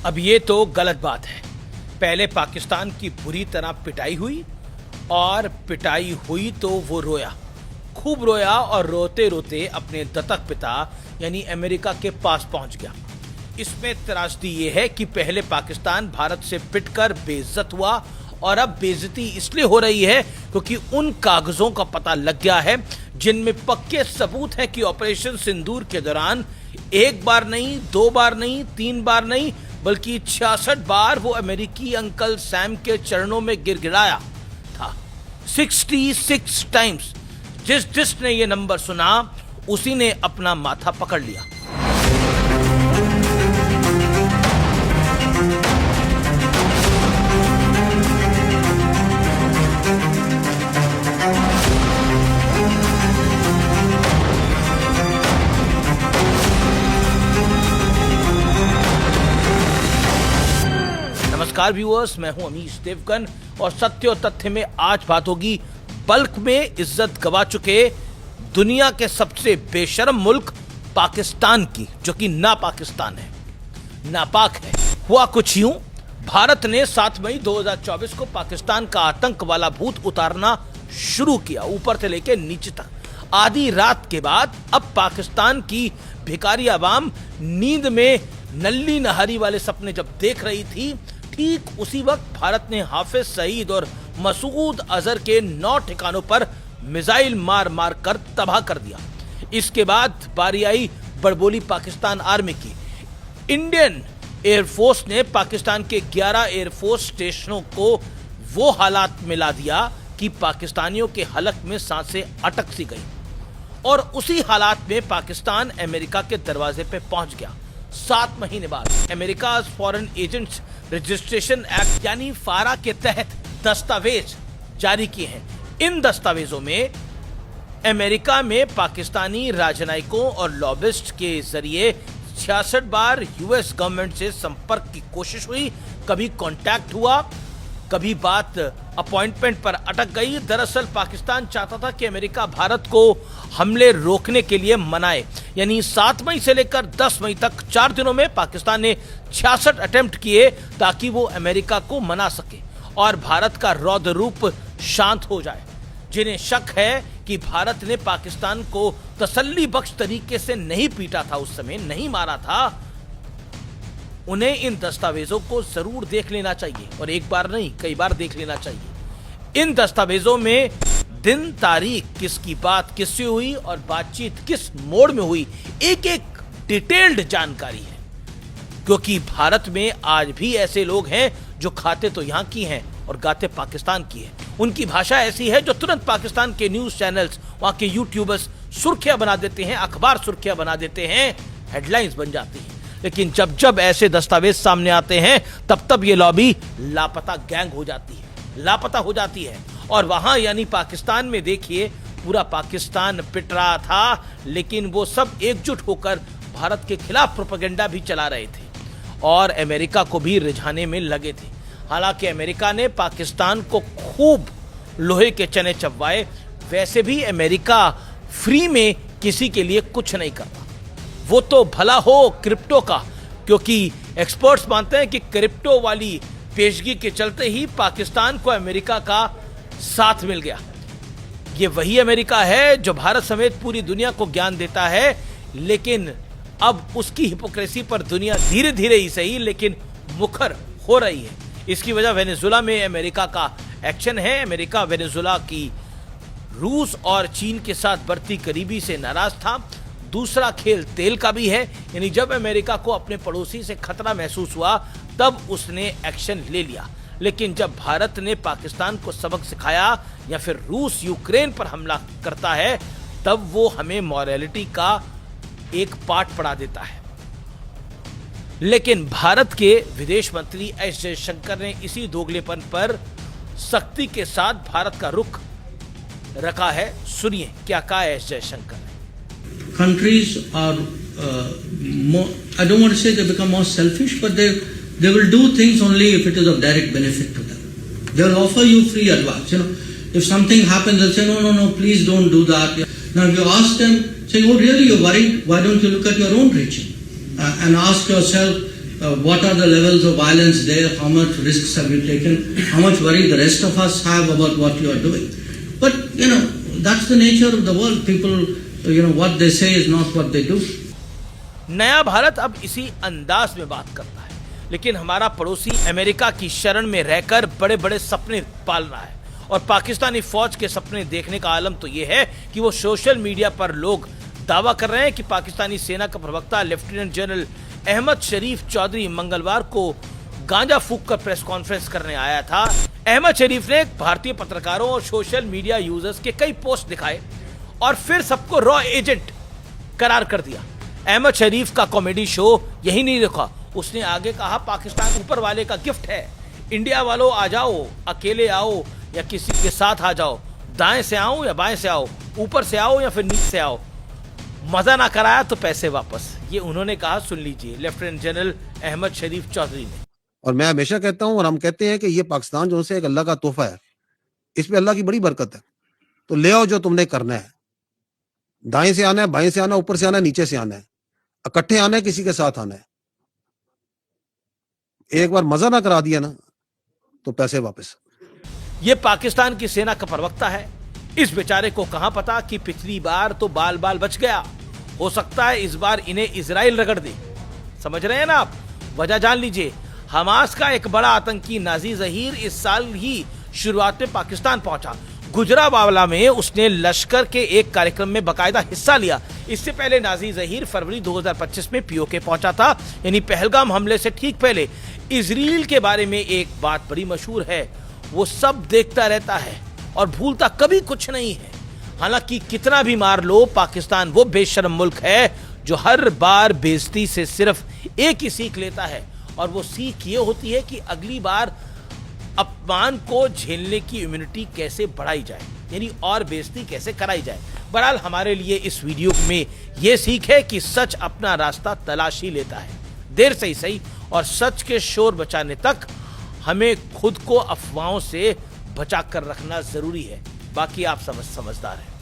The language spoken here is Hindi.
अब ये तो गलत बात है। पहले पाकिस्तान की बुरी तरह पिटाई हुई और पिटाई हुई तो वो रोया, खूब रोया और रोते रोते अपने दत्तक पिता यानी अमेरिका के पास पहुंच गया। इसमें त्रासदी ये है कि पहले पाकिस्तान भारत से पिटकर बेइज्जत हुआ और अब बेइज्जती इसलिए हो रही है क्योंकि उन कागजों का पता लग गया है जिनमें पक्के सबूत हैं कि ऑपरेशन सिंदूर के दौरान एक बार नहीं, दो बार नहीं, तीन बार नहीं, बल्कि 66 बार वो अमेरिकी अंकल सैम के चरणों में गिड़गिड़ाया था। 66 टाइम्स। जिसने ये नंबर सुना उसी ने अपना माथा पकड़ लिया। नमस्कार व्यूअर्स, मैं हूं अमीश देवगन और सत्य और तथ्य में आज बात होगी बल्क में इज्जत गवा चुके दुनिया के सबसे बेशर्म मुल्क पाकिस्तान की, जो कि नापाकिस्तान है, नापाक है। हुआ कुछ यूं, भारत ने 7 मई 2024 को पाकिस्तान का आतंक वाला भूत उतारना शुरू किया, ऊपर से लेकर नीचे तक। आधी रात के बाद अब पाकिस्तान की भिखारी आवाम नींद में नल्ली नहारी वाले सपने जब देख रही थी, ठीक उसी वक्त भारत ने हाफिज सईद और मसूद अजहर के 9 ठिकानों पर मिसाइल मार मार कर तबाह कर दिया। इसके बाद बारी आई बड़बोली पाकिस्तान आर्मी की। इंडियन एयरफोर्स ने पाकिस्तान के 11 एयरफोर्स स्टेशनों को वो हालात में ला दिया कि पाकिस्तानियों के हलक में सांसें अटक सी गई और उसी हालात में पाकिस्तान अमेरिका के दरवाजे पे पहुंच गया। 7 महीने बाद America foreign agents registration act यानी फारा के तहत दस्तावेज जारी किए हैं। इन दस्तावेजों में अमेरिका में पाकिस्तानी राजनयिकों और लॉबिस्ट के जरिए 66 बार यूएस गवर्नमेंट से संपर्क की कोशिश हुई। कभी कांटेक्ट हुआ, कभी बात अपॉइंटमेंट पर अटक गई। दरअसल पाकिस्तान चाहता था कि अमेरिका भारत को हमले रोकने के लिए मनाए, यानी 7 मई से लेकर 10 मई तक 4 दिनों में पाकिस्तान ने 66 अटेम्प्ट किए ताकि वो अमेरिका को मना सके और भारत का रौद्र रूप शांत हो जाए। जिन्हें शक है कि भारत ने पाकिस्तान को तसल्ली बख्श तरीके से नहीं पीटा था, उस समय नहीं मारा था, उन्हें इन दस्तावेजों को जरूर देख लेना चाहिए और एक बार नहीं कई बार देख लेना चाहिए। इन दस्तावेजों में दिन तारीख, किसकी बात किससे हुई और बातचीत किस मोड में हुई, एक एक डिटेल्ड जानकारी है। क्योंकि भारत में आज भी ऐसे लोग हैं जो खाते तो यहां की हैं और गाते पाकिस्तान की है। उनकी भाषा ऐसी है जो तुरंत पाकिस्तान के न्यूज चैनल्स, वहां के यूट्यूबर्स सुर्खियां बना देते हैं, अखबार सुर्खियां बना देते हैं, हेडलाइंस बन जाती हैं। लेकिन जब जब ऐसे दस्तावेज सामने आते हैं तब तब ये लॉबी लापता गैंग हो जाती है, लापता हो जाती है। और वहां यानी पाकिस्तान में देखिए, पूरा पाकिस्तान पिट रहा था, लेकिन वो सब एकजुट होकर भारत के खिलाफ प्रोपेगेंडा भी चला रहे थे और अमेरिका को भी रिझाने में लगे थे। हालांकि अमेरिका ने पाकिस्तान को खूब लोहे के चने चबवाए। वैसे भी अमेरिका फ्री में किसी के लिए कुछ नहीं करता, वो तो भला हो क्रिप्टो का, क्योंकि एक्सपर्ट्स मानते हैं कि क्रिप्टो वाली पेशगी के चलते ही पाकिस्तान को अमेरिका का साथ मिल गया। ये वही अमेरिका है जो भारत समेत पूरी दुनिया को ज्ञान देता है, लेकिन अब उसकी हिपोक्रेसी पर दुनिया धीरे धीरे ही सही लेकिन मुखर हो रही है। इसकी वजह वेनेजुला में अमेरिका का एक्शन है। अमेरिका वेनेजुला की रूस और चीन के साथ बढ़ती करीबी से नाराज था। दूसरा खेल तेल का भी है, यानी जब अमेरिका को अपने पड़ोसी से खतरा महसूस हुआ तब उसने एक्शन ले लिया। लेकिन जब भारत ने पाकिस्तान को सबक सिखाया या फिर रूस यूक्रेन पर हमला करता है तब वो हमें मॉरलिटी का एक पाठ पढ़ा देता है। लेकिन भारत के विदेश मंत्री एस जयशंकर ने इसी दोगलेपन पर सख्ती के साथ भारत का रुख रखा है। सुनिए क्या कहा एस जयशंकर ने। Countries are more, I don't want to say they become more selfish, but they will do things only if it is of direct benefit to them. They will offer you free advice. If something happens, they'll say, no, please don't do that. Now, if you ask them, say, oh, really, you're worried? Why don't you look at your own region and ask yourself, what are the levels of violence there, how much risks have you taken, how much worry the rest of us have about what you are doing. But, that's the nature of the world. People, what they say is not what they do. नया भारत अब इसी अंदाज में बात करता है, लेकिन हमारा पड़ोसी अमेरिका की शरण में रहकर बड़े बड़े सपने पाल रहा है। और पाकिस्तानी फौज के सपने देखने का आलम तो ये है कि वो सोशल मीडिया पर लोग दावा कर रहे हैं कि पाकिस्तानी सेना का प्रवक्ता लेफ्टिनेंट जनरल अहमद शरीफ चौधरी मंगलवार को गांजा फूंक कर प्रेस कॉन्फ्रेंस करने आया था। अहमद शरीफ ने भारतीय पत्रकारों और सोशल मीडिया यूजर्स के कई पोस्ट दिखाए और फिर सबको रॉ एजेंट करार कर दिया। अहमद शरीफ का कॉमेडी शो यही नहीं रुका, उसने आगे कहा पाकिस्तान ऊपर वाले का गिफ्ट है, इंडिया वालों आ जाओ, अकेले आओ या किसी के साथ आ जाओ, दाएं से आओ या बाएं से आओ, ऊपर से आओ या फिर नीचे से आओ, मजा ना कराया तो पैसे वापस। ये उन्होंने कहा, सुन लीजिए लेफ्टिनेंट जनरल अहमद शरीफ चौधरी ने। और मैं हमेशा कहता हूं और हम कहते हैं कि ये पाकिस्तान जो है एक अल्लाह का तोहफा है, इसमें अल्लाह की बड़ी बरकत है। तो ले आओ जो तुमने करना है, दाएं से आना है, बाएं से आना है, ऊपर से आना है, नीचे से आना है, इकट्ठे आना है, किसी के साथ आना है। एक बार मजा ना करा दिया ना तो पैसे वापस। ये पाकिस्तान की सेना का प्रवक्ता है। इस बेचारे को कहां पता कि पिछली बार तो बाल बाल बच गया, हो सकता है इस बार इन्हें इजराइल रगड़ दे। समझ रहे हैं ना आप? वजह जान लीजिए। हमास का एक बड़ा आतंकी नाजी जहीर इस साल ही शुरुआत में पाकिस्तान पहुंचा। गुजरांवाला में उसने लश्कर के एक कार्यक्रम में बाकायदा हिस्सा लिया। इससे पहले नाजी जहीर फरवरी 2025 में पीओके पहुंचा था, यानी पहलगाम हमले से ठीक पहले। इजराइल के बारे में एक बात बड़ी मशहूर है, वो सब देखता रहता है और भूलता कभी कुछ नहीं है। हालांकि कितना भी मार लो, पाकिस्तान वो बेशर्म मुल्क है जो हर बार बेइज्जती से सिर्फ एक ही सीख लेता है, और वो सीख ये होती है कि अगली बार अपमान को झेलने की इम्यूनिटी कैसे बढ़ाई जाए, यानी और बेइज्जती कैसे कराई जाए। बहरहाल हमारे लिए इस वीडियो में ये सीख है कि सच अपना रास्ता तलाश ही लेता है, देर से ही सही, और सच के शोर बचाने तक हमें खुद को अफवाहों से बचा कर रखना जरूरी है। बाकी आप समझदार हैं।